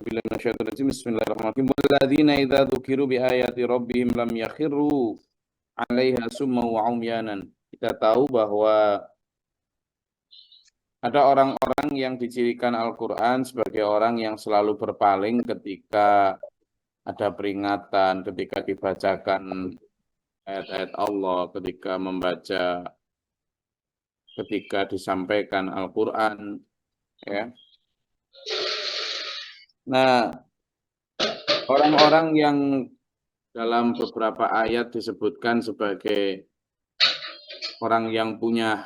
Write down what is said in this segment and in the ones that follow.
billahi minasyaitonir rajim. Bismillahirrahmanirrahim. Walladzina idza dzukiru bi ayati rabbihim lam yakhiru 'alaiha summa wa umyanan. Kita tahu bahwa ada orang-orang yang dicirikan Al-Quran sebagai orang yang selalu berpaling ketika ada peringatan, ketika dibacakan ayat-ayat Allah, ketika membaca, ketika disampaikan Al-Quran, ya. Nah, orang-orang yang dalam beberapa ayat disebutkan sebagai orang yang punya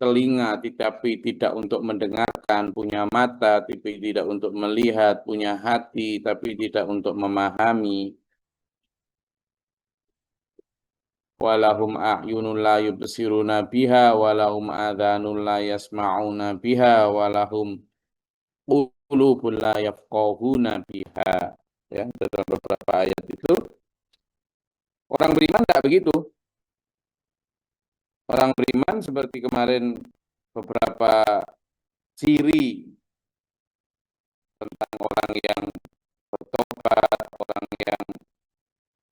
telinga tetapi tidak untuk mendengarkan, punya mata tapi tidak untuk melihat, punya hati tapi tidak untuk memahami. Walahum a'yunun la yubsiruna biha walahum adhanun la yasma'una biha walahum qulubun la yafqahuna biha. Ya, dalam beberapa ayat itu orang beriman tidak begitu. Orang beriman seperti kemarin beberapa ciri tentang orang yang bertobat, orang yang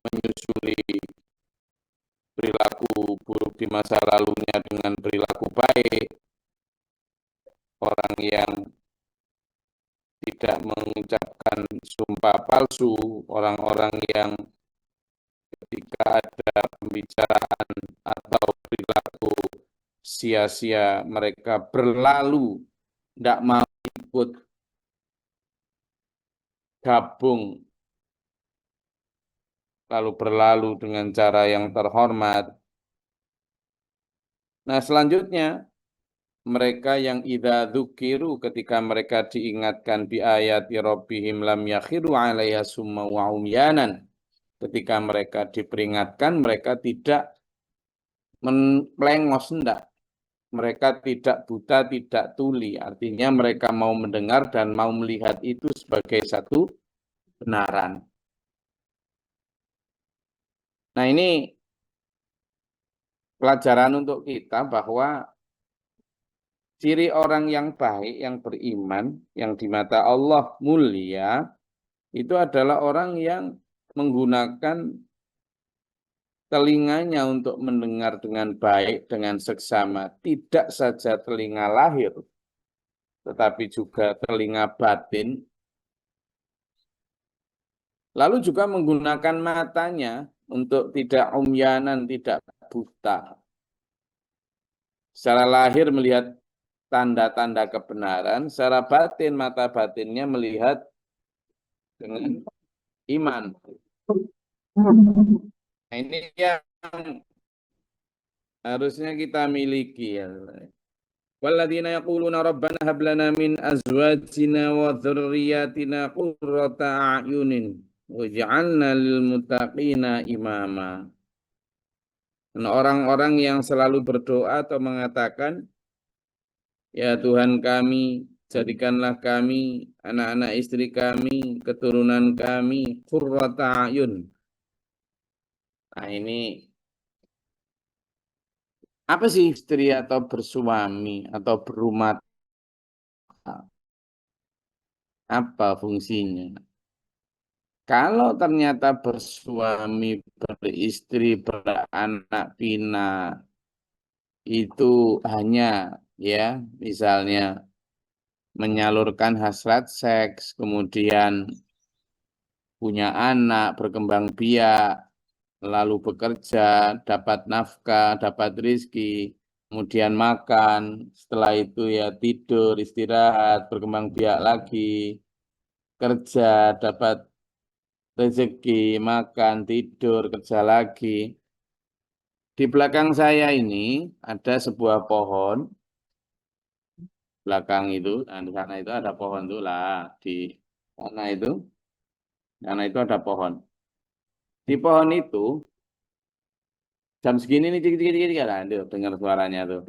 menyusuri perilaku buruk di masa lalunya dengan perilaku baik, orang yang tidak mengucapkan sumpah palsu, orang-orang yang ketika ada pembicaraan atau perilaku sia-sia mereka berlalu, tidak mau ikut gabung, lalu berlalu dengan cara yang terhormat. Nah, selanjutnya mereka yang idza dzukiru ketika mereka diingatkan bi ayati rabbihim lam yakhiru 'alaiha summa wa umyanan. Ketika mereka diperingatkan mereka tidak melengos, enggak. Mereka tidak buta, tidak tuli. Artinya mereka mau mendengar dan mau melihat itu sebagai satu kebenaran. Nah, ini pelajaran untuk kita bahwa ciri orang yang baik, yang beriman, yang di mata Allah mulia, itu adalah orang yang menggunakan telinganya untuk mendengar dengan baik, dengan seksama. Tidak saja telinga lahir, tetapi juga telinga batin. Lalu juga menggunakan matanya untuk tidak umyanan, tidak buta. Secara lahir melihat tanda-tanda kebenaran, secara batin, mata batinnya melihat dengan iman. Nah, ini yang harusnya kita miliki ya. Walladzina yaquluna rabbana hab lana min azwajina wa dzurriyyatina qurrata a'yunin waj'alna lil muttaqina imama. Dan orang-orang yang selalu berdoa atau mengatakan, ya Tuhan kami, jadikanlah kami, anak-anak istri kami, keturunan kami, qurrata a'yun. Nah, ini apa sih istri atau bersuami atau berumah? Apa fungsinya? Kalau ternyata bersuami, beristri, beranak pinak itu hanya ya misalnya menyalurkan hasrat seks, kemudian punya anak, berkembang biak, lalu bekerja, dapat nafkah, dapat rizki, kemudian makan, setelah itu ya tidur, istirahat, berkembang biak lagi, kerja, dapat rezeki, makan, tidur, kerja lagi. Di belakang saya ini ada sebuah pohon, belakang itu, nah di sana itu ada pohon tuh lah, sana itu ada pohon. Di pohon itu, jam segini nih, dikit-dikit kan, dengar suaranya tuh.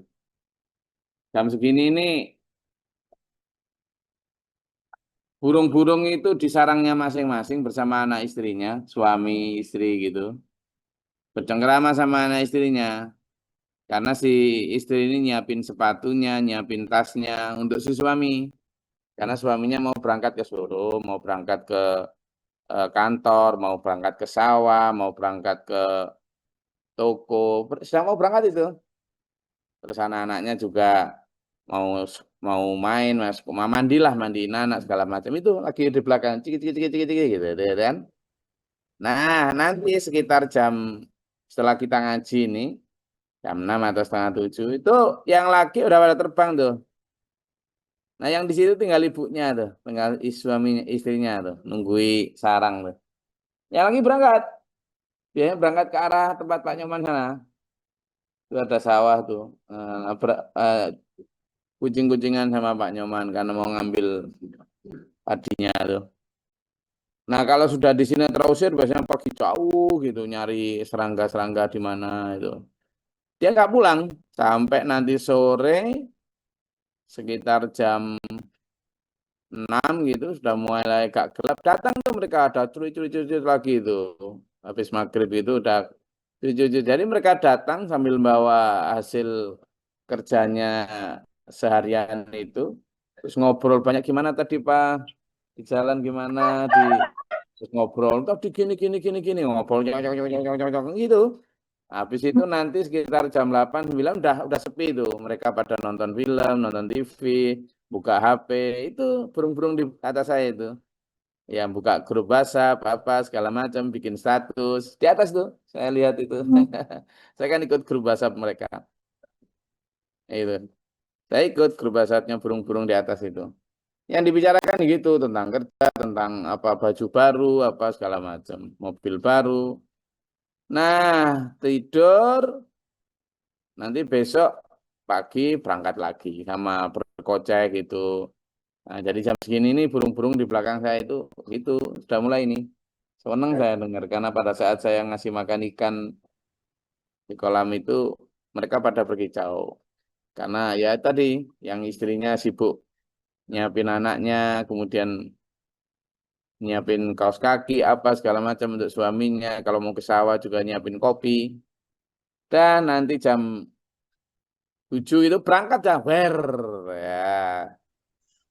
Jam segini ini, burung-burung itu di sarangnya masing-masing bersama anak istrinya, suami istri gitu. Bercengkerama sama anak istrinya. Karena si istri ini nyiapin sepatunya, nyiapin tasnya untuk si suami. Karena suaminya mau berangkat ke showroom, mau berangkat ke kantor, mau berangkat ke sawah, mau berangkat ke toko, sedang mau berangkat itu. Terus anak-anaknya juga mau mau main, mau mandilah, mandiin anak segala macam itu lagi di belakang ciki ciki ciki ciki ciki gitu kan. Nah, nanti sekitar jam setelah kita ngaji ini jam 6 atau setengah 7 itu yang laki udah pada terbang tuh. Nah, yang di situ tinggal ibunya tuh, tinggal suaminya, istrinya tuh, nunggui sarang tuh. Yang lagi berangkat, dia berangkat ke arah tempat Pak Nyoman sana. Itu ada sawah tuh. Kucing-kucingan sama Pak Nyoman karena mau ngambil padinya tuh. Nah, kalau sudah di sini terusir biasanya pergi jauh gitu nyari serangga-serangga di mana itu. Dia nggak pulang sampai nanti sore sekitar jam 6 gitu sudah mulai agak gelap datang tuh mereka ada curi-curi lagi itu. Habis maghrib itu udah curi-curi. Jadi mereka datang sambil bawa hasil kerjanya seharian itu terus ngobrol banyak gimana tadi Pak di jalan gimana di terus ngobrol tadi gini ngobrol gitu. Habis itu nanti sekitar jam 8 9 udah sepi itu. Mereka pada nonton film, nonton TV, buka HP. Itu burung-burung di atas saya itu. Ya buka grup WhatsApp, apa segala macam, bikin status. Di atas tuh saya lihat itu. Saya kan ikut grup WhatsApp mereka. Itu. Saya ikut grup WhatsApp-nya burung-burung di atas itu. Yang dibicarakan gitu tentang kerja, tentang apa baju baru, apa segala macam, mobil baru. Nah, tidur nanti besok pagi berangkat lagi sama berkocek gitu. Nah, jadi jam segini ini burung-burung di belakang saya itu sudah mulai ini. Senang saya dengar karena pada saat saya ngasih makan ikan di kolam itu mereka pada pergi jauh. Karena ya tadi yang istrinya sibuk nyiapin anaknya, kemudian nyiapin kaos kaki apa segala macam untuk suaminya. Kalau mau ke sawah juga nyiapin kopi. Dan nanti jam 7 itu berangkat ya. Ya.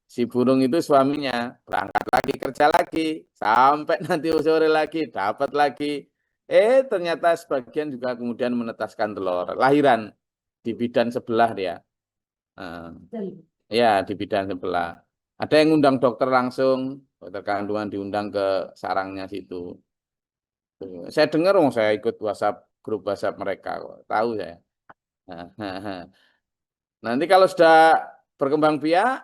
Si burung itu suaminya berangkat lagi kerja lagi sampai nanti sore lagi dapat lagi. Ternyata sebagian juga kemudian menetaskan telur lahiran di bidan sebelah dia. Nah, ya di bidan sebelah. Ada yang undang dokter langsung, dokter kandungan diundang ke sarangnya situ. Saya dengar, saya ikut WhatsApp grup WhatsApp mereka, tahu saya. Nanti kalau sudah berkembang biak,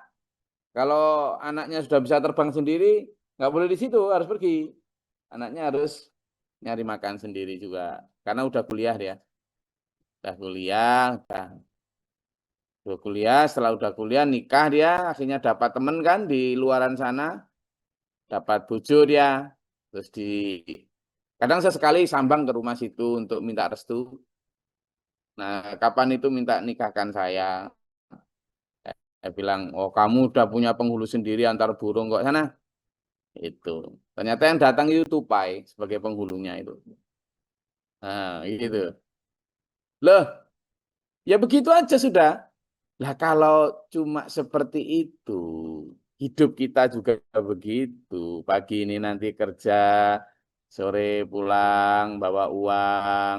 kalau anaknya sudah bisa terbang sendiri, nggak boleh di situ, harus pergi. Anaknya harus nyari makan sendiri juga, karena udah kuliah dia, udah kuliah, udah kuliah. Setelah udah kuliah nikah dia, akhirnya dapat temen kan di luaran sana, dapat bojo dia, terus kadang sesekali sambang ke rumah situ untuk minta restu. Nah, kapan itu minta nikahkan saya? Saya bilang, oh kamu udah punya penghulu sendiri antar burung kok sana. Itu. Ternyata yang datang itu tupai sebagai penghulunya itu. Nah, gitu. Loh, ya begitu aja sudah. Lah kalau cuma seperti itu, hidup kita juga begitu. Pagi ini nanti kerja, sore pulang, bawa uang,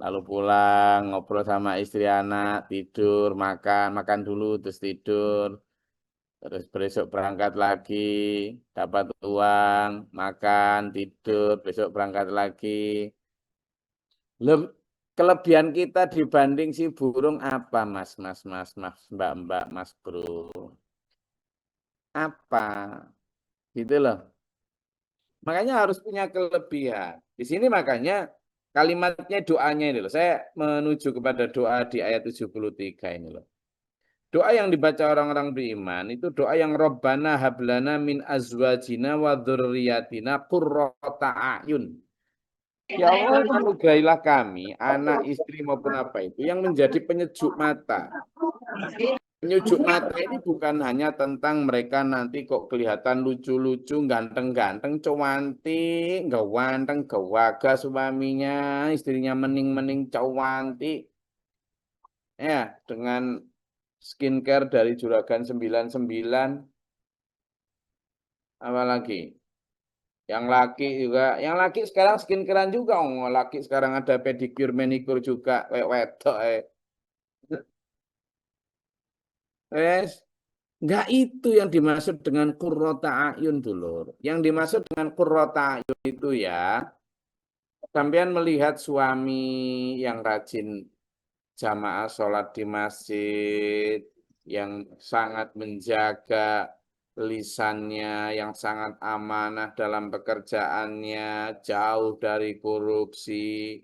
lalu pulang, ngobrol sama istri anak, tidur, makan, makan dulu, terus tidur. Terus besok berangkat lagi, dapat uang, makan, tidur, besok berangkat lagi. Kelebihan kita dibanding si burung apa, Mbak, Mas Bro? Apa? Gitu loh. Makanya harus punya kelebihan. Di sini makanya kalimatnya doanya ini loh. Saya menuju kepada doa di ayat 73 ini loh. Doa yang dibaca orang-orang beriman itu doa yang Rabbana hablana min azwajina wa dzurriyyatina qurrata a'yun. Ya Allah, anugerahilah kami, anak, istri maupun apa itu yang menjadi penyejuk mata. Penyejuk mata ini bukan hanya tentang mereka nanti kok kelihatan lucu-lucu, ganteng-ganteng, cuantik, gawanteng, gawaga suaminya, istrinya mening-mening, cuantik. Ya, dengan skincare dari Juragan 99. Apalagi yang laki sekarang skincarean juga. Oh, laki sekarang ada pedicure, manicure juga. Wedok. Wes, enggak itu yang dimaksud dengan qurrata ayun dulu. Yang dimaksud dengan qurrata ayun itu ya, sampean melihat suami yang rajin jamaah sholat di masjid, yang sangat menjaga lisannya, yang sangat amanah dalam pekerjaannya, jauh dari korupsi,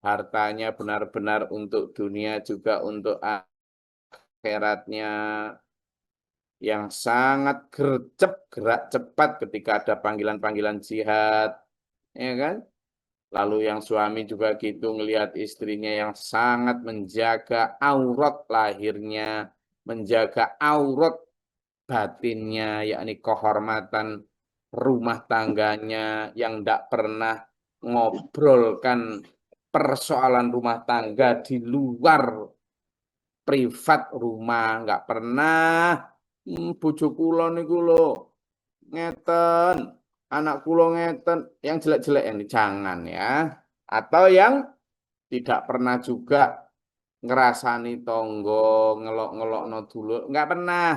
hartanya benar-benar untuk dunia juga untuk akhiratnya, yang sangat gercep, gerak cepat ketika ada panggilan-panggilan jihad, ya kan? Lalu yang suami juga gitu ngelihat istrinya yang sangat menjaga aurat lahirnya, menjaga aurat batinnya, yakni kehormatan rumah tangganya yang tidak pernah ngobrolkan persoalan rumah tangga di luar privat rumah, nggak pernah. Bojo kula niku lho ngeten, anak kula ngeten, yang jelek-jelek ini jangan ya. Atau yang tidak pernah juga ngerasani tonggo, ngelok-ngelok no dulu, nggak pernah.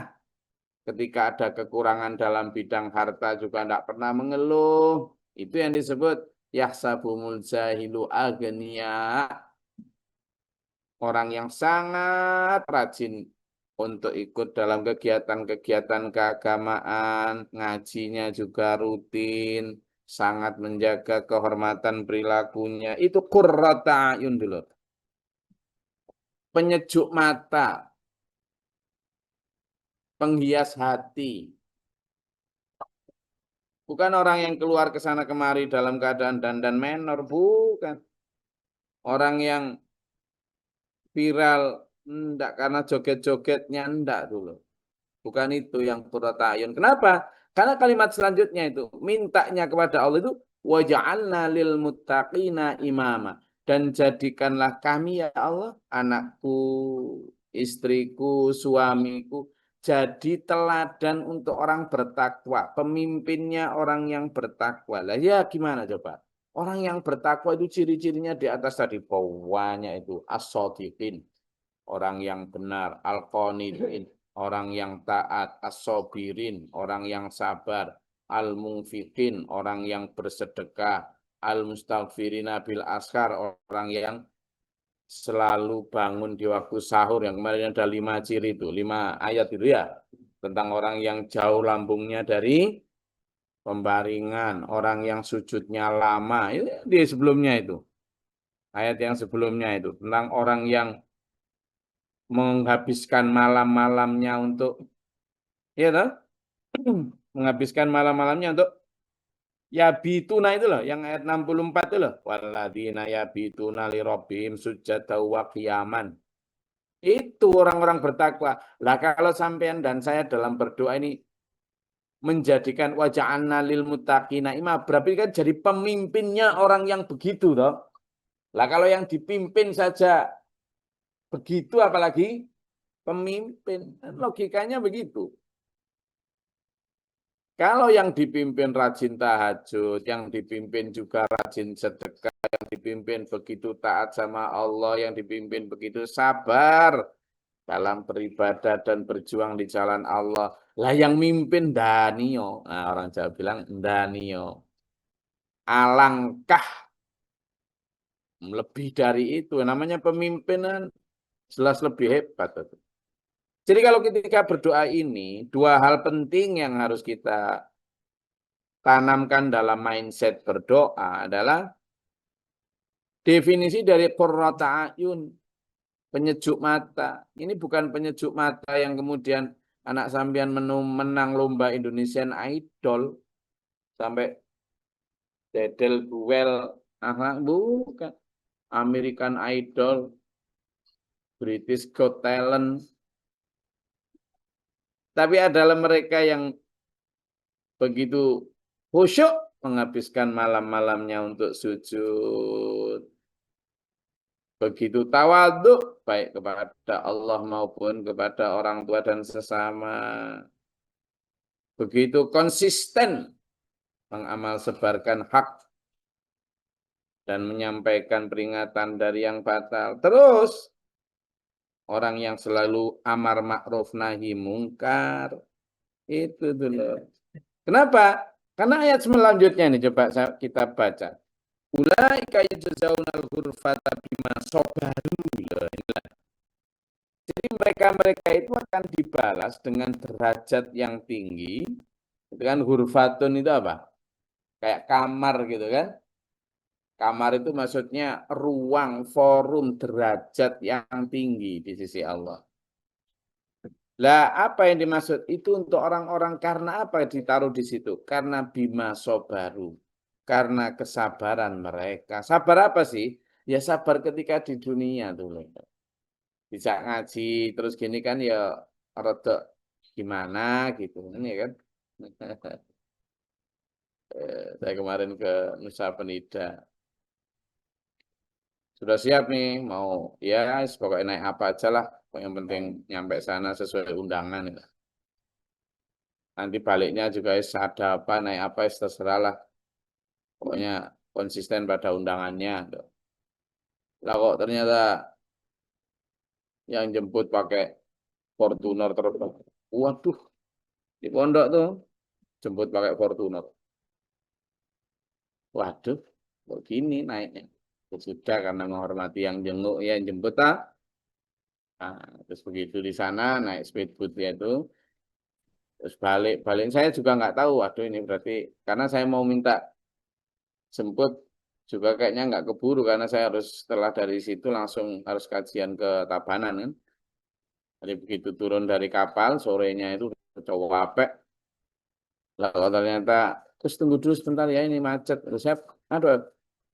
Ketika ada kekurangan dalam bidang harta juga nggak pernah mengeluh. Itu yang disebut yahsabumul jahilu agniya, orang yang sangat rajin untuk ikut dalam kegiatan-kegiatan keagamaan, ngajinya juga rutin, sangat menjaga kehormatan perilakunya. Itu qurrata ayun dulu. Penyejuk mata, penghias hati. Bukan orang yang keluar ke sana kemari dalam keadaan dandan menor, bukan. Orang yang viral, enggak karena joget-jogetnya, enggak dulu. Bukan itu yang qurrata ayun. Kenapa? Karena kalimat selanjutnya itu mintanya kepada Allah itu waja'alna lil muttaqina imama, dan jadikanlah kami ya Allah, anakku, istriku, suamiku jadi teladan untuk orang bertakwa, pemimpinnya orang yang bertakwa. Lah ya gimana coba? Orang yang bertakwa itu ciri-cirinya di atas tadi bawahnya itu as-shadiqin, orang yang benar, al-qanitin, orang yang taat, as-sabirin, orang yang sabar, al-munfiqin, orang yang bersedekah, al-mustaghfirina bil ashar, orang yang selalu bangun di waktu sahur, yang kemarin ada 5 ciri itu, 5 ayat itu ya, tentang orang yang jauh lambungnya dari pembaringan, orang yang sujudnya lama, itu di sebelumnya itu, ayat yang sebelumnya itu, tentang orang yang menghabiskan malam-malamnya untuk, ya toh, menghabiskan malam-malamnya untuk ya bituna itu loh, yang ayat 64 itu loh. Walladzina yabituna li rabbihim sujada wa qiyaman. Itu orang-orang bertakwa. Lah kalau sampean dan saya dalam berdoa ini menjadikan waja'alna lil muttaqina imam, berarti kan jadi pemimpinnya orang yang begitu toh. Lah kalau yang dipimpin saja begitu, apalagi pemimpin. Logikanya begitu. Kalau yang dipimpin rajin tahajud, yang dipimpin juga rajin sedekah, yang dipimpin begitu taat sama Allah, yang dipimpin begitu sabar dalam beribadah dan berjuang di jalan Allah. Lah yang mimpin Danio. Nah, orang Jawa bilang Danio. Alangkah lebih dari itu. Namanya pemimpinan jelas lebih hebat. Jadi kalau ketika berdoa ini, dua hal penting yang harus kita tanamkan dalam mindset berdoa adalah definisi dari qurrata ayun, penyejuk mata. Ini bukan penyejuk mata yang kemudian anak sampean menang lomba Indonesian Idol sampai dedel duel, bukan. American Idol, British Got Talent. Tapi adalah mereka yang begitu khusyuk menghabiskan malam-malamnya untuk sujud. Begitu tawaduk baik kepada Allah maupun kepada orang tua dan sesama. begitu konsisten mengamal sebarkan hak dan menyampaikan peringatan dari yang batal. Terus orang yang selalu amar ma'ruf nahi mungkar. Itu dulu. Kenapa? Karena ayat selanjutnya ini coba kita baca. Ulaika yujzaunal ghurfata bima sabaru. Jadi mereka-mereka itu akan dibalas dengan derajat yang tinggi. Itu kan hurfatun itu apa? Kayak kamar gitu kan. Kamar itu maksudnya ruang, forum, derajat yang tinggi di sisi Allah. Lah apa yang dimaksud? Itu untuk orang-orang karena apa ditaruh di situ? Karena bima sobaru. Karena kesabaran mereka. Sabar apa sih? Ya sabar ketika di dunia dulu. Bisa ngaji terus gini kan ya rada gimana gitu. Ini kan. Saya kemarin ke Nusa Penida. Sudah siap nih mau ya pokoknya naik apa aja lah. Yang penting nyampe sana sesuai undangan. Ya. Nanti baliknya juga ada apa, naik apa, terserah lah. Pokoknya konsisten pada undangannya. Lah kok ternyata yang jemput pakai Fortuner terbang. Waduh, di pondok tuh jemput pakai Fortuner. Waduh, kok gini naiknya. Ya sudah karena menghormati yang jenguk ya yang jemput ah. Nah, terus begitu di sana naik speedboat itu. Terus balik saya juga nggak tahu. Waduh ini berarti karena saya mau minta jemput juga kayaknya nggak keburu karena saya harus setelah dari situ langsung harus kajian ke Tabanan kan. Jadi begitu turun dari kapal sorenya itu cowok capek. Lah kalau ternyata terus tunggu dulu sebentar ya ini macet. Terus aduh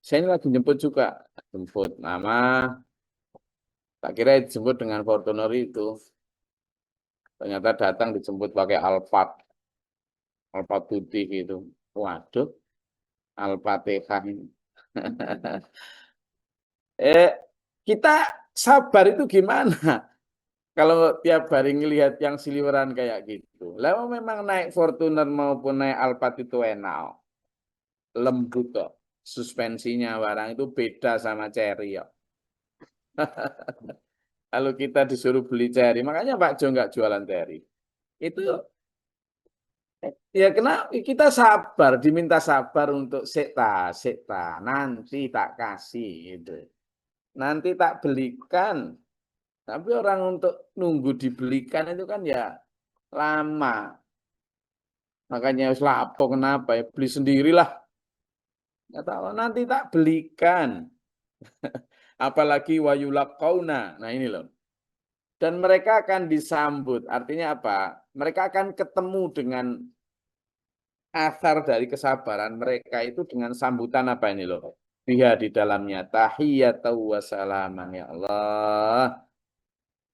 saya ini lagi jemput juga. Jemput nama tak kira dijemput dengan Fortuner itu. Ternyata datang dijemput pakai Alphard. Alphard putih gitu. Waduh, Al-Fatihah ini. eh kita sabar itu gimana? Kalau tiap hari ngelihat yang siliweran kayak gitu. Lalu memang naik Fortuner maupun naik Alphard itu enak. Lembut kok. Suspensinya barang itu beda sama Cherry ya. Kalau kita disuruh beli Cherry, makanya Pak Jo nggak jualan Cherry. Itu ya kenapa kita sabar, diminta sabar untuk sekta, nanti tak kasih gitu. Nanti tak belikan. Tapi orang untuk nunggu dibelikan itu kan ya lama. Makanya harus lapo kenapa ya beli sendirilah. Nggak tahu nanti tak belikan. Apalagi wayulaqauna. Nah ini loh. Dan mereka akan disambut. Artinya apa? Mereka akan ketemu dengan asar dari kesabaran mereka itu dengan sambutan apa ini loh? Biha di dalamnya tahiyatu wa salaman ya Allah.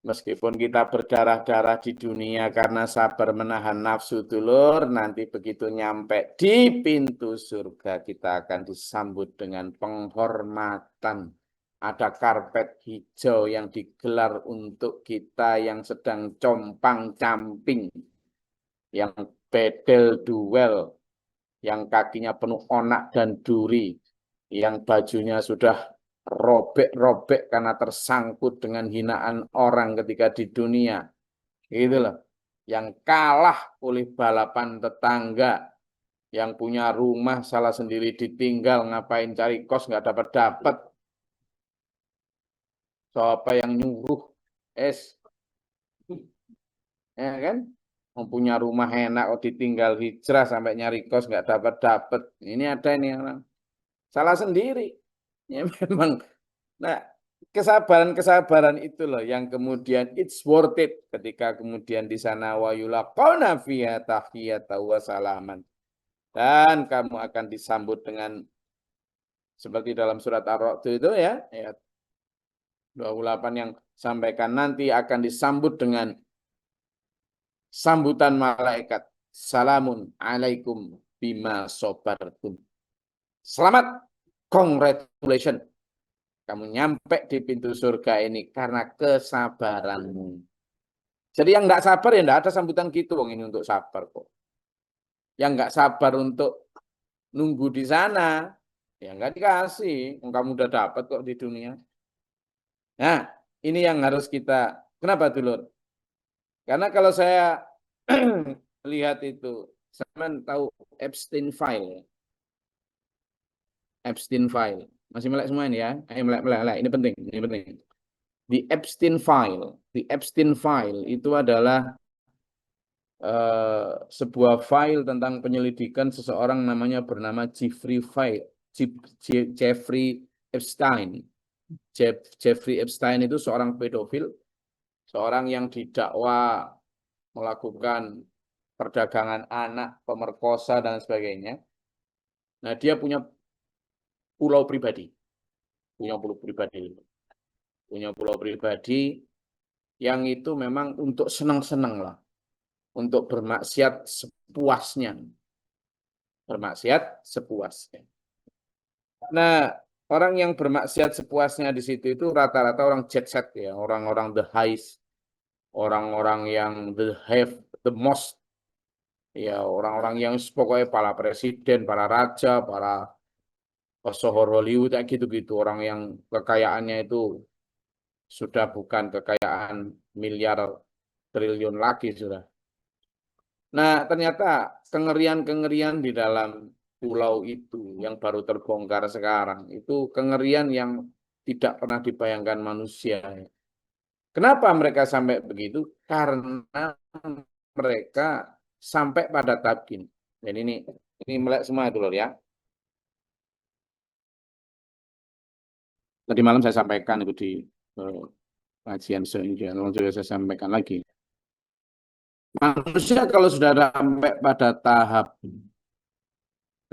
Meskipun kita berdarah-darah di dunia karena sabar menahan nafsu dulur, nanti begitu nyampe di pintu surga kita akan disambut dengan penghormatan. Ada karpet hijau yang digelar untuk kita yang sedang compang-camping, yang bedel duel, yang kakinya penuh onak dan duri, yang bajunya sudah robek-robek karena tersangkut dengan hinaan orang ketika di dunia. Gitu loh. Yang kalah oleh balapan tetangga, yang punya rumah salah sendiri ditinggal, ngapain cari kos nggak dapat-dapat. Siapa yang nyuruh? Es, ya kan? Mempunyai rumah enak, kok ditinggal hijrah sampai nyari kos nggak dapat-dapat. Ini ada ini orang salah sendiri. Ya memang. Nah, kesabaran-kesabaran itu loh yang kemudian it's worth it ketika kemudian di sana wa yulaqauna fiha tahiyatan wa salaman. Dan kamu akan disambut dengan seperti dalam surat Ar-Ra'd itu ya, ayat 28 yang sampaikan nanti akan disambut dengan sambutan malaikat. Salamun alaikum bima sobartum. Selamat, congratulations. Kamu nyampe di pintu surga ini karena kesabaranmu. Jadi yang nggak sabar ya nggak ada sambutan gitu, wong ini untuk sabar kok. yang nggak sabar untuk nunggu di sana, ya nggak dikasih. Kamu udah dapat kok di dunia. Nah, ini yang harus kita. Kenapa tuh, Lur? Karena kalau saya lihat itu, saya tahu Epstein file, ya. Epstein file. Masih melek semua ini ya? Ayo melek, melek, melek. Ini penting, ini penting. Di Epstein file itu adalah sebuah file tentang penyelidikan seseorang namanya bernama Jeffrey Epstein. Jeffrey Epstein itu seorang pedofil, seorang yang didakwa melakukan perdagangan anak, pemerkosa dan sebagainya. Nah, dia punya pulau pribadi, punya pulau pribadi, punya pulau pribadi yang itu memang untuk senang-senang lah, untuk bermaksiat sepuasnya, bermaksiat sepuasnya. Nah, orang yang bermaksiat sepuasnya di situ itu rata-rata orang jet set ya, orang-orang the highest, orang-orang yang the have the most, ya orang-orang yang pokoknya para presiden, para raja, para pesohor Hollywood kayak gitu-gitu, orang yang kekayaannya itu sudah bukan kekayaan miliar triliun lagi sudah. Nah, ternyata kengerian-kengerian di dalam pulau itu yang baru terbongkar sekarang itu kengerian yang tidak pernah dibayangkan manusia. Kenapa mereka sampai begitu? Karena mereka sampai pada tahap gini. Dan ini melek semua itu loh ya. Tadi malam saya sampaikan itu di kajian juga saya sampaikan lagi. Manusia kalau sudah sampai pada tahap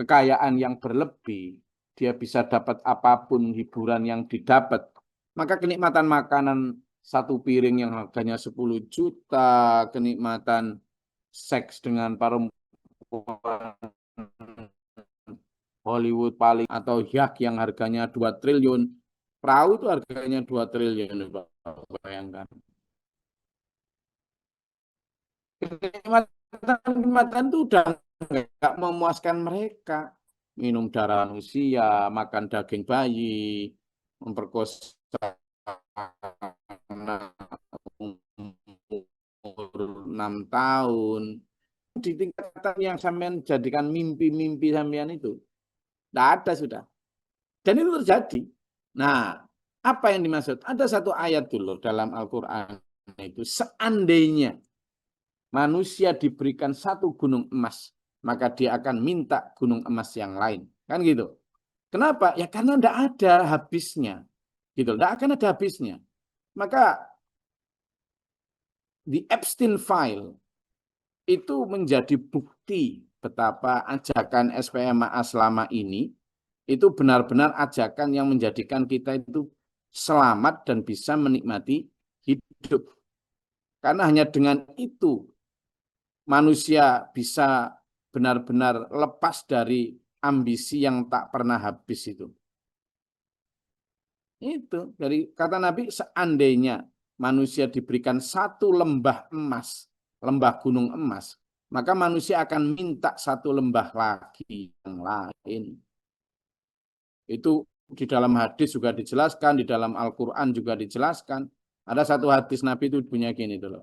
kekayaan yang berlebih, dia bisa dapat apapun hiburan yang didapat, maka kenikmatan makanan satu piring yang harganya 10 juta, kenikmatan seks dengan perempuan Hollywood paling atau yacht yang harganya 2 triliun, perahu itu harganya 2 triliun, bayangkan. Kenikmatan itu udah nggak memuaskan mereka. Minum darah manusia, makan daging bayi, memperkosa anak umur 6 tahun. Di tingkatan yang sampean jadikan mimpi-mimpi sampean itu, tidak ada sudah. Dan itu terjadi. Nah, apa yang dimaksud? Ada satu ayat dulu dalam Al-Quran itu, seandainya manusia diberikan satu gunung emas, maka dia akan minta gunung emas yang lain. Kan gitu. Kenapa? Ya karena tidak ada habisnya. Gitu. Tidak akan ada habisnya. Maka di Epstein file itu menjadi bukti betapa ajakan SPMA selama ini itu benar-benar ajakan yang menjadikan kita itu selamat dan bisa menikmati hidup. Karena hanya dengan itu manusia bisa benar-benar lepas dari ambisi yang tak pernah habis itu. Itu dari kata Nabi, seandainya manusia diberikan satu lembah emas, lembah gunung emas, maka manusia akan minta satu lembah lagi yang lain. Itu di dalam hadis juga dijelaskan, di dalam Al-Quran juga dijelaskan. Ada satu hadis Nabi itu punya gini dulu.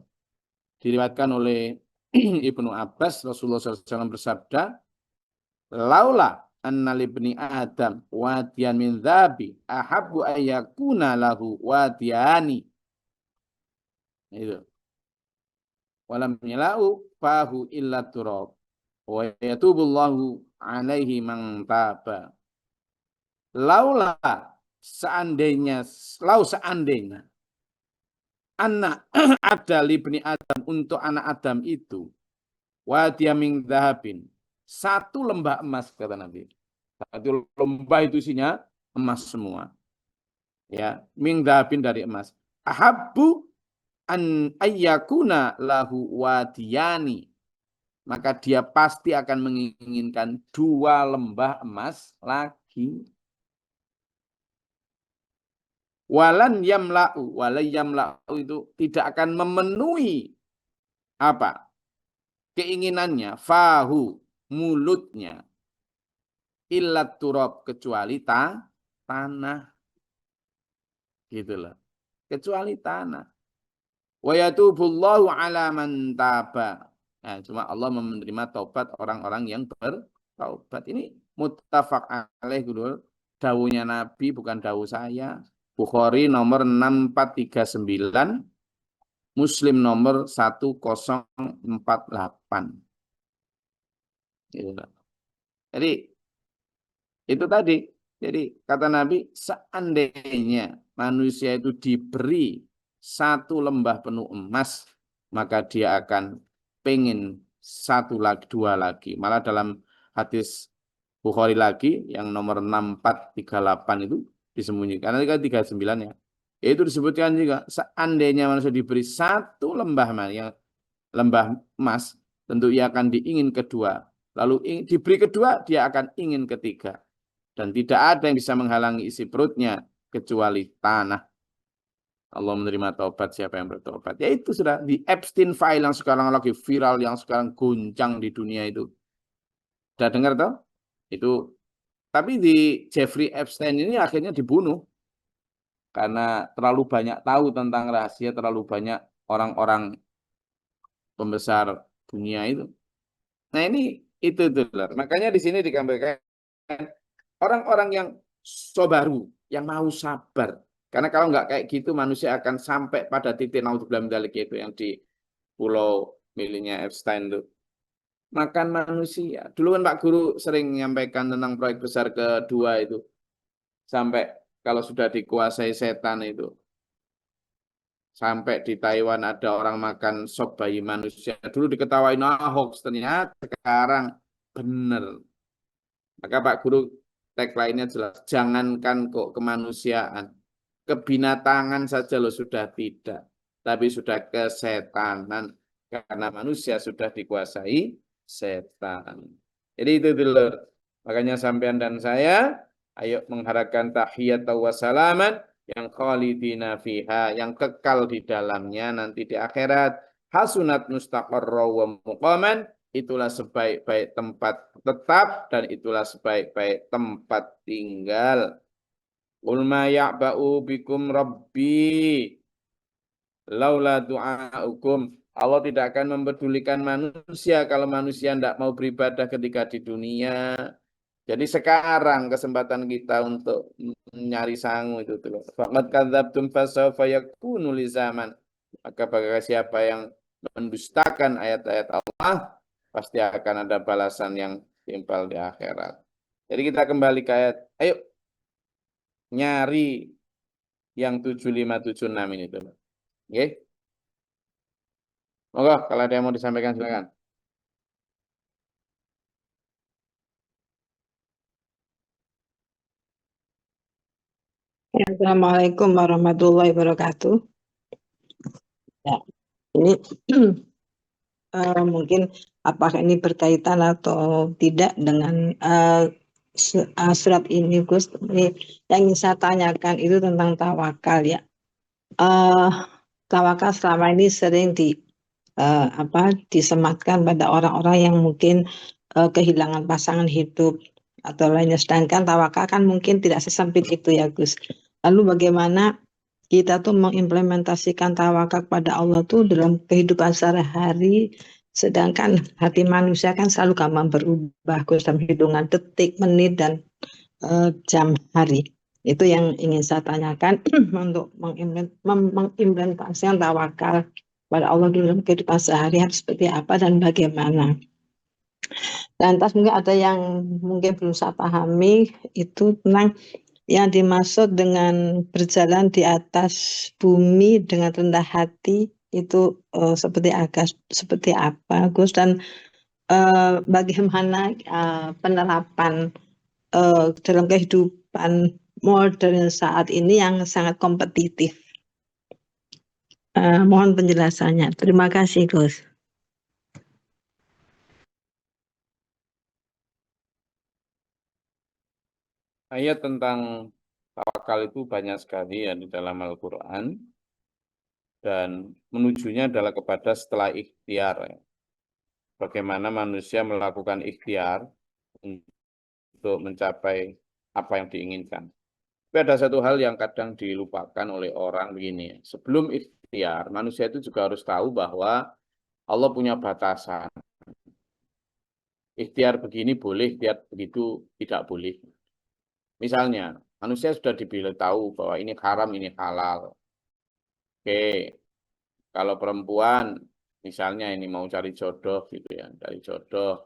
Diriwayatkan oleh Ibnu Abbas, Rasulullah SAW bersabda, laula anna libni Adam wadiyan min dhabi ahabbu ayyakuna lahu wadiyani. Itu. Walam yalau fahu illa turab. Wa yatubullahu alaihi man taba. Laula seandainya, seandainya anak ada libni Adam untuk anak Adam itu wadiyaming dhahabin, satu lembah emas kata Nabi. Satu lembah itu isinya emas semua. Ya, ming dhahabin dari emas. Ahabbu an ayyakuna lahu wadiyani. Maka dia pasti akan menginginkan dua lembah emas lagi. Walan yamla'u itu tidak akan memenuhi apa? Keinginannya, fahu, mulutnya. Illat turab, kecuali tanah. Gitu loh. Kecuali tanah. Wa yatubullahu ala man taba. Nah, cuma Allah menerima taubat orang-orang yang bertaubat. Ini muttafaq alaih dulu. Dawuhnya Nabi bukan dawuh saya. Bukhari nomor 6439, Muslim nomor 1048. Gitu. Jadi itu tadi. Jadi kata Nabi, seandainya manusia itu diberi satu lembah penuh emas, maka dia akan pengen satu lagi, dua lagi. Malah dalam hadis Bukhari lagi yang nomor 6438 itu disembunyikan. Karena kan 39 ya. Itu disebutkan juga seandainya manusia diberi satu lembah emas, yang lembah emas, tentu ia akan diingin kedua. Lalu diberi kedua, dia akan ingin ketiga. Dan tidak ada yang bisa menghalangi isi perutnya kecuali tanah. Allah menerima taubat siapa yang bertobat. Ya itu sudah di Epstein file yang sekarang lagi viral, yang sekarang guncang di dunia itu. Sudah dengar toh? Itu. Tapi di Jeffrey Epstein ini akhirnya dibunuh. Karena terlalu banyak tahu tentang rahasia, terlalu banyak orang-orang pembesar dunia itu. Nah ini itu. Makanya di sini digambarkan orang-orang yang sobaru, yang mau sabar. Karena kalau nggak kayak gitu, manusia akan sampai pada titik naudzubillah min dzalik itu yang di pulau miliknya Epstein itu. Makan manusia. Dulu kan Pak Guru sering menyampaikan tentang proyek besar kedua itu. Sampai kalau sudah dikuasai setan itu. Sampai di Taiwan ada orang makan sop bayi manusia. Dulu diketawain hoax, ternyata sekarang benar. Maka Pak Guru tagline-nya jelas, jangankan kok kemanusiaan, kebinatangan saja lo sudah tidak, tapi sudah kesetanan, karena manusia sudah dikuasai setan. Jadi itu dulu. Makanya sampean dan saya, ayo mengharapkan tahiyat wa salaman yang khalidina fiha, yang kekal di dalamnya nanti di akhirat. Hasunat mustaqarra wa muqaman, itulah sebaik-baik tempat tetap dan itulah sebaik-baik tempat tinggal. Qul ma ya'ba'u bikum rabbi laula du'aukum. Allah tidak akan mempedulikan manusia kalau manusia tidak mau beribadah ketika di dunia. Jadi sekarang kesempatan kita untuk mencari sangu itu tuh. Faqad kadzabtum fasawfa yakunu lizaman. Maka bagi siapa yang mendustakan ayat-ayat Allah, pasti akan ada balasan yang timpal di akhirat. Jadi kita kembali ke ayat. Ayo nyari yang 7576 ini tuh. Oke. Moga kalau ada yang mau disampaikan silakan. Ya, Assalamualaikum warahmatullahi wabarakatuh. Ya, ini mungkin apakah ini berkaitan atau tidak dengan surat ini, Gus? Ini yang ingin saya tanyakan itu tentang tawakal ya. Tawakal selama ini sering disematkan pada orang-orang yang mungkin kehilangan pasangan hidup atau lainnya. Sedangkan tawakal kan mungkin tidak sesempit itu ya, Gus. Lalu bagaimana kita tuh mengimplementasikan tawakal kepada Allah tuh dalam kehidupan sehari-hari, sedangkan hati manusia kan selalu gampang berubah, Gus, dalam hitungan detik, menit, dan jam hari. Itu yang ingin saya tanyakan untuk mengimplementasikan tawakal pada Allah dalam kehidupan sehari-hari seperti apa dan bagaimana. Lantas mungkin ada yang mungkin belum saya pahami itu tentang yang dimaksud dengan berjalan di atas bumi dengan rendah hati itu seperti apa, Gus, dan bagaimana penerapan dalam kehidupan modern saat ini yang sangat kompetitif. Mohon penjelasannya. Terima kasih, Gus. Ayat tentang tawakal itu banyak sekali ya di dalam Al-Quran. Dan menujunya adalah kepada setelah ikhtiar. Ya. bagaimana manusia melakukan ikhtiar untuk mencapai apa yang diinginkan. Tapi ada satu hal yang kadang dilupakan oleh orang begini. Sebelum ikhtiar, manusia itu juga harus tahu bahwa Allah punya batasan. Ikhtiar begini boleh, ikhtiar begitu tidak boleh. Misalnya, manusia sudah diberitahu bahwa ini haram, ini halal. Oke, kalau perempuan, misalnya ini mau cari jodoh gitu ya, cari jodoh.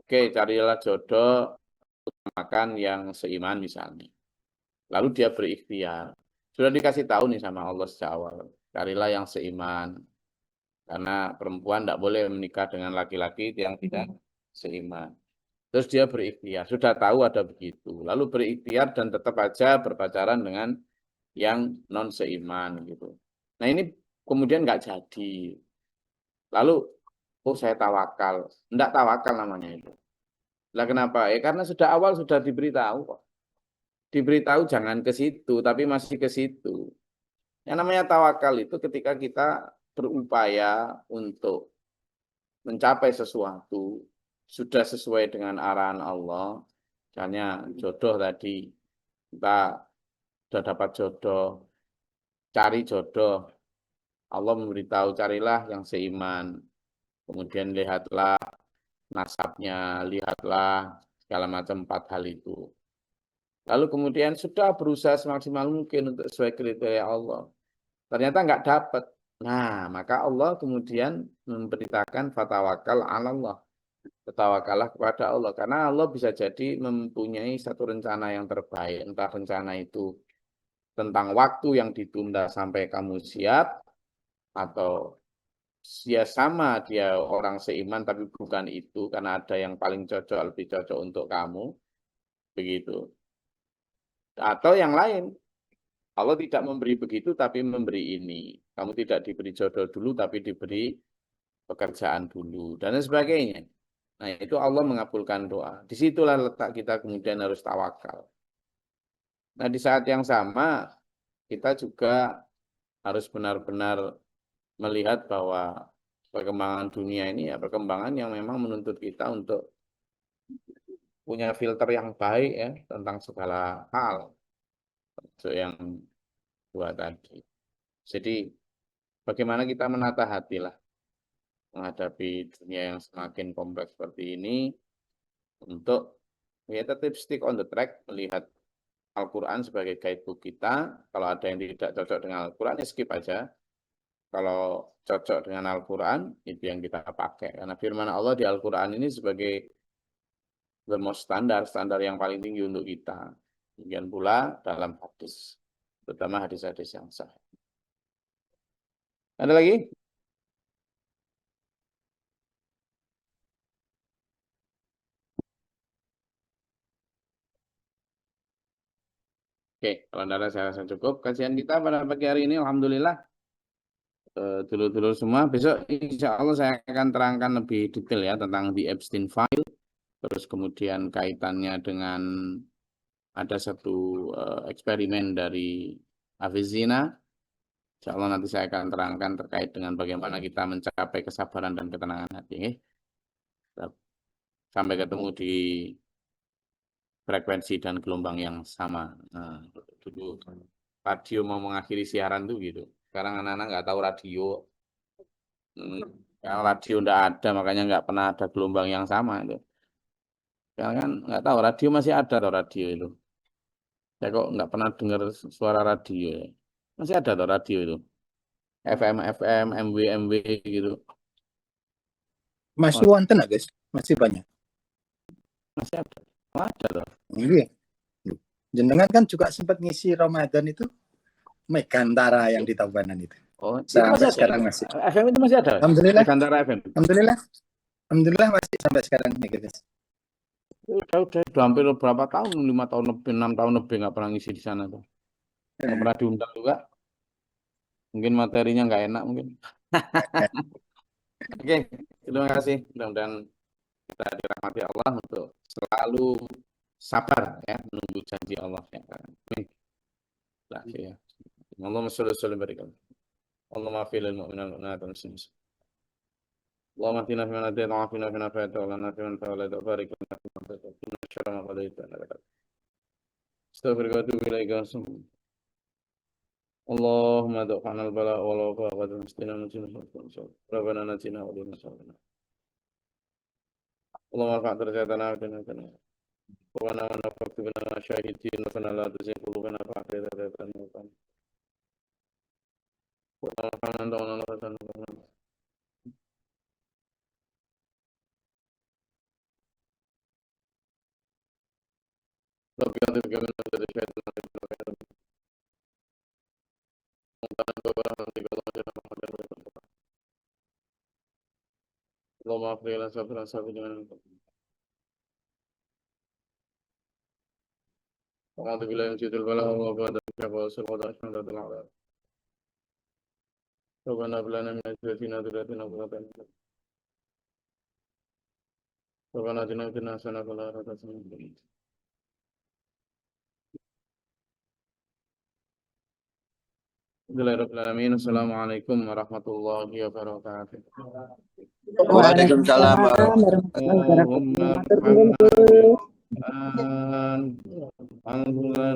Oke, carilah jodoh, makan yang seiman misalnya. Lalu dia berikhtiar. Sudah dikasih tahu nih sama Allah sejak awal. Carilah yang seiman. Karena perempuan tidak boleh menikah dengan laki-laki yang tidak seiman. Terus dia berikhtiar. Sudah tahu ada begitu. Lalu berikhtiar dan tetap aja berpacaran dengan yang non seiman gitu. Nah ini kemudian nggak jadi. Lalu, oh saya tawakal. Enggak tawakal namanya itu. Lah kenapa? Karena sudah awal sudah diberitahu kok. Diberitahu jangan ke situ, tapi masih ke situ. Yang namanya tawakal itu ketika kita berupaya untuk mencapai sesuatu, sudah sesuai dengan arahan Allah. Misalnya jodoh tadi, kita sudah dapat jodoh, cari jodoh. Allah memberitahu carilah yang seiman. Kemudian lihatlah nasabnya, lihatlah segala macam 4 hal itu. Lalu kemudian sudah berusaha semaksimal mungkin untuk sesuai kriteria Allah. Ternyata nggak dapat. Nah, maka Allah kemudian memberitakan fatawakal ala Allah. Bertawakallah kepada Allah. Karena Allah bisa jadi mempunyai satu rencana yang terbaik. Entah rencana itu tentang waktu yang ditunda sampai kamu siap, atau dia sama dia orang seiman tapi bukan itu, karena ada yang paling cocok, lebih cocok untuk kamu. Begitu. Atau yang lain. Allah tidak memberi begitu tapi memberi ini. Kamu tidak diberi jodoh dulu tapi diberi pekerjaan dulu dan sebagainya. Nah, itu Allah mengabulkan doa. Disitulah letak kita kemudian harus tawakal. Nah, di saat yang sama kita juga harus benar-benar melihat bahwa perkembangan dunia ini ya perkembangan yang memang menuntut kita untuk punya filter yang baik ya tentang segala hal. Termasuk yang dua tadi. Jadi bagaimana kita menata hati lah menghadapi dunia yang semakin kompleks seperti ini untuk ya tetap stick on the track, melihat Al-Quran sebagai guidebook kita. Kalau ada yang tidak cocok dengan Al-Quran ya skip aja. Kalau cocok dengan Al-Quran itu yang kita pakai. Karena firman Allah di Al-Quran ini sebagai standar yang paling tinggi untuk kita. Demikian pula dalam hadis, terutama hadis-hadis yang sah. Ada lagi? Oke, kalau ada saya rasa cukup. Kajian kita pada pagi hari ini, Alhamdulillah, dulur-dulur semua. Besok insya Allah saya akan terangkan lebih detail ya tentang the Epstein file. Terus kemudian kaitannya dengan ada satu eksperimen dari Avicenna. Insya Allah nanti saya akan terangkan terkait dengan bagaimana kita mencapai kesabaran dan ketenangan hati. Sampai ketemu di frekuensi dan gelombang yang sama. Nah, dulu radio mau mengakhiri siaran tuh gitu. Sekarang anak-anak nggak tahu radio. Kalau radio nggak ada, makanya nggak pernah ada gelombang yang sama itu. Sekarang kan nggak tahu radio masih ada atau radio itu. Saya kok nggak pernah dengar suara radio ya. Masih ada atau radio itu. FM, FM, MW, MW gitu. Masih Oh, wonten guys, masih banyak. masih ada. Oh, ada loh. Iya. Jenengan kan juga sempat ngisi Ramadan itu Megantara yang di Tabanan itu. Oh, itu Sampai masih ada. sekarang masih. FM itu masih ada. Alhamdulillah. Megantara FM. Alhamdulillah masih sampai sekarang nih guys. Udah hampir berapa tahun, 5 tahun lebih, 6 tahun lebih nggak pernah ngisi di sana tuh. Nggak pernah diundang juga. Mungkin materinya nggak enak mungkin. Oke, terima kasih. Mudah-mudahan kita dirahmati Allah untuk selalu sabar ya menunggu janji Allah. Amin. Ya. Allahumma sholli wa sallim barik. Allahumma fil mu'minin wa mu'minat. اللهم اهدنا فيمن هديت وعافنا فيمن عافيت وتولنا فيمن توليت وبارك لنا فيما اعطيت وقنا شر ما قضيت استغفرك واتوب اليك. اللهم ادع عنا البلاء والوباء والمسكين والمسلمين ربنا نجنا ولنا صالحنا. اللهم ارفع درجاتنا وجناتنا وانا ونفقت بنا شاهدين ربنا لا تزغ قلوبنا بعد إذ هديتنا اللهم ارحمنا دعونا لك رب يعطيك من هذا الشيطان اللهم اغفر لنا سبحانه سبحانه أعوذ بالله من شر البلاء والوباء والشر والأشهر العذاب. ربنا هب لنا من أزواجنا وذرياتنا قرة أعين ربنا آتنا في الدنيا حسنة وفي الآخرة حسنة وقنا عذاب النار. Bismillahirrahmanirrahim. Assalamualaikum warahmatullahi wabarakatuh. Waalaikumsalam Allahumma